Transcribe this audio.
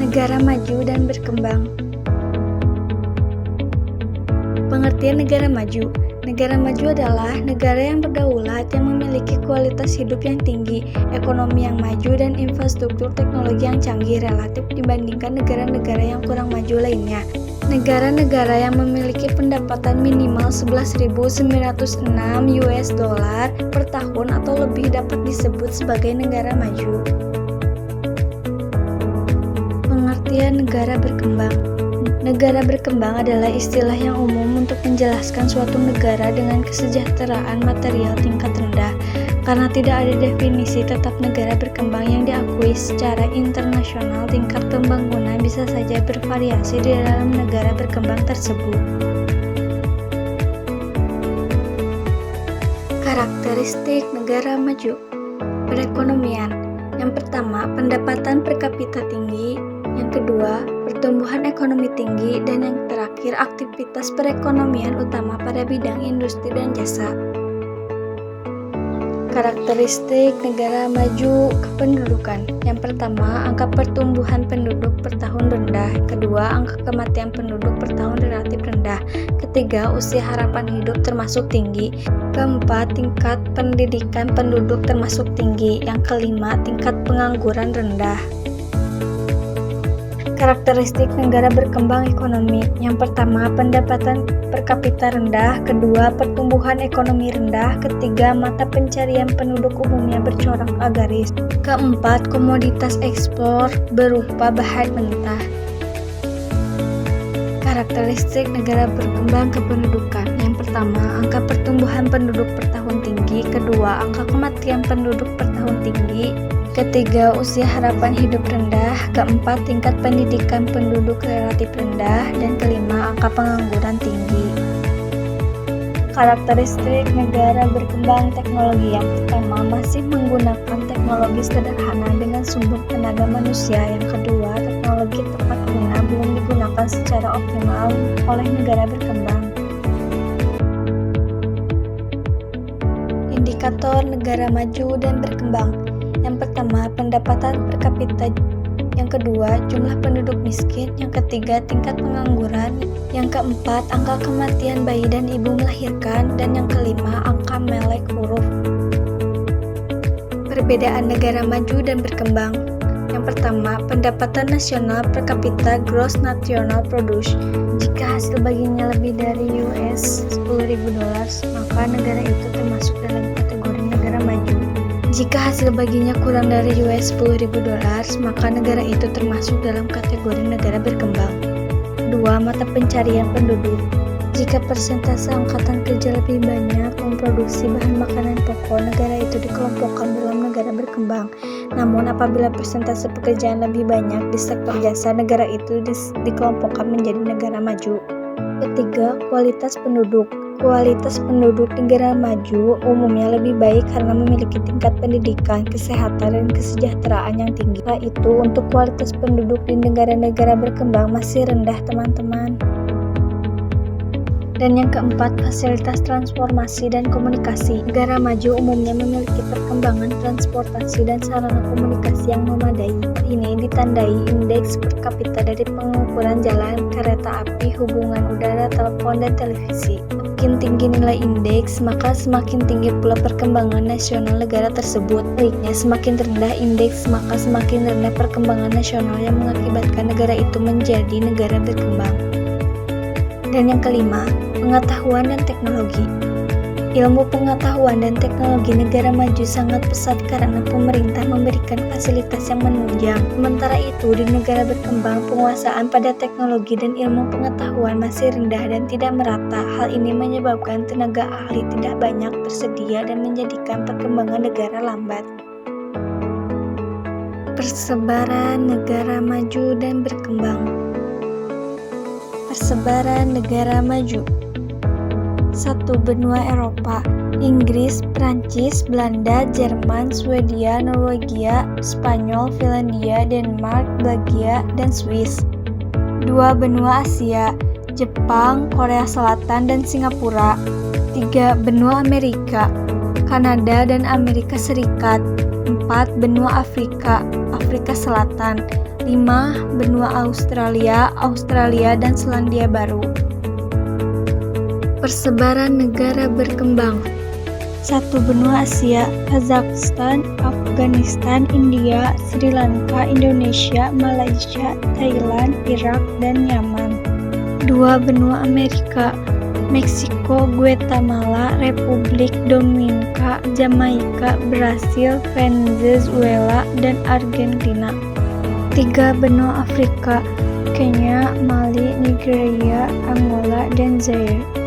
Negara maju dan berkembang. Pengertian negara maju. Negara maju adalah negara yang berdaulat yang memiliki kualitas hidup yang tinggi, ekonomi yang maju, dan infrastruktur teknologi yang canggih relatif dibandingkan negara-negara yang kurang maju lainnya. Negara-negara yang memiliki pendapatan minimal 11.906 US dollar per tahun atau lebih dapat disebut sebagai negara maju. Pengertian negara berkembang. Negara berkembang adalah istilah yang umum untuk menjelaskan suatu negara dengan kesejahteraan material tingkat rendah, karena tidak ada definisi tetap negara berkembang yang diakui secara internasional. Tingkat pembangunan bisa saja bervariasi di dalam negara berkembang tersebut. Karakteristik negara maju. Perekonomian. Yang pertama, pendapatan per kapita tinggi. Yang kedua, pertumbuhan ekonomi tinggi. Dan yang terakhir, aktivitas perekonomian utama pada bidang industri dan jasa. Karakteristik negara maju kependudukan. Yang pertama, angka pertumbuhan penduduk per tahun rendah. Kedua, angka kematian penduduk per tahun relatif rendah. Ketiga, usia harapan hidup termasuk tinggi. Keempat, tingkat pendidikan penduduk termasuk tinggi. Yang kelima, tingkat pengangguran rendah. Karakteristik negara berkembang ekonomi. Yang pertama, pendapatan per kapita rendah. Kedua, pertumbuhan ekonomi rendah. Ketiga, mata pencarian penduduk umumnya bercorak agaris. Keempat, komoditas ekspor berupa bahan mentah. Karakteristik negara berkembang kependudukan. Yang pertama, angka pertumbuhan penduduk per tahun tinggi. Kedua, angka kematian penduduk per tahun tinggi. Ketiga, usia harapan hidup rendah. Keempat, tingkat pendidikan penduduk relatif rendah. Dan kelima, angka pengangguran tinggi. Karakteristik negara berkembang teknologi. Yang pertama, masih menggunakan teknologi sederhana dengan sumber tenaga manusia. Yang kedua, teknologi tepat guna belum digunakan secara optimal oleh negara berkembang. Indikator negara maju dan berkembang. Yang pertama, pendapatan per kapita. Yang kedua, jumlah penduduk miskin. Yang ketiga, tingkat pengangguran. Yang keempat, angka kematian bayi dan ibu melahirkan. Dan yang kelima, angka melek huruf. Perbedaan negara maju dan berkembang. Yang pertama, pendapatan nasional per kapita gross national product. Jika hasil baginya lebih dari US $10.000, maka negara itu termasuk dalam kategori negara maju. Jika hasil baginya kurang dari US $10.000, maka negara itu termasuk dalam kategori negara berkembang. 2. Mata pencarian penduduk. Jika persentase angkatan kerja lebih banyak memproduksi bahan makanan pokok, negara itu dikelompokkan dalam negara berkembang. Namun apabila persentase pekerjaan lebih banyak di sektor jasa, negara itu dikelompokkan menjadi negara maju. Ketiga, kualitas penduduk. Kualitas penduduk negara maju umumnya lebih baik karena memiliki tingkat pendidikan, kesehatan, dan kesejahteraan yang tinggi. Setelah itu, untuk kualitas penduduk di negara-negara berkembang masih rendah, teman-teman. Dan yang keempat, fasilitas transportasi dan komunikasi. Negara maju umumnya memiliki perkembangan transportasi dan sarana komunikasi yang memadai. Ini ditandai indeks per kapita dari pengukuran jalan, kereta api, hubungan udara, telepon, dan televisi. Semakin tinggi nilai indeks, maka semakin tinggi pula perkembangan nasional negara tersebut. Sebaliknya, semakin rendah indeks, maka semakin rendah perkembangan nasional yang mengakibatkan negara itu menjadi negara berkembang. Dan yang kelima, pengetahuan dan teknologi. Ilmu pengetahuan dan teknologi negara maju sangat pesat karena pemerintah memberikan fasilitas yang menunjang. Sementara itu, di negara berkembang, penguasaan pada teknologi dan ilmu pengetahuan masih rendah dan tidak merata. Hal ini menyebabkan tenaga ahli tidak banyak tersedia dan menjadikan perkembangan negara lambat. Persebaran negara maju dan berkembang. Persebaran negara maju. 1. Benua Eropa. Inggris, Prancis, Belanda, Jerman, Swedia, Norwegia, Spanyol, Finlandia, Denmark, Belgia, dan Swiss. 2. Benua Asia. Jepang, Korea Selatan, dan Singapura. 3. Benua Amerika. Kanada dan Amerika Serikat. 4. Benua Afrika, Afrika Selatan. 5. Benua Australia, Australia dan Selandia Baru. Persebaran negara berkembang. 1. Benua Asia, Kazakhstan, Afghanistan, India, Sri Lanka, Indonesia, Malaysia, Thailand, Irak, dan Yaman. 2. Benua Amerika, Meksiko, Guatemala, Republik Dominika, Jamaika, Brasil, Venezuela, dan Argentina. 3. Benua Afrika, Kenya, Mali, Nigeria, Angola, dan Zaire.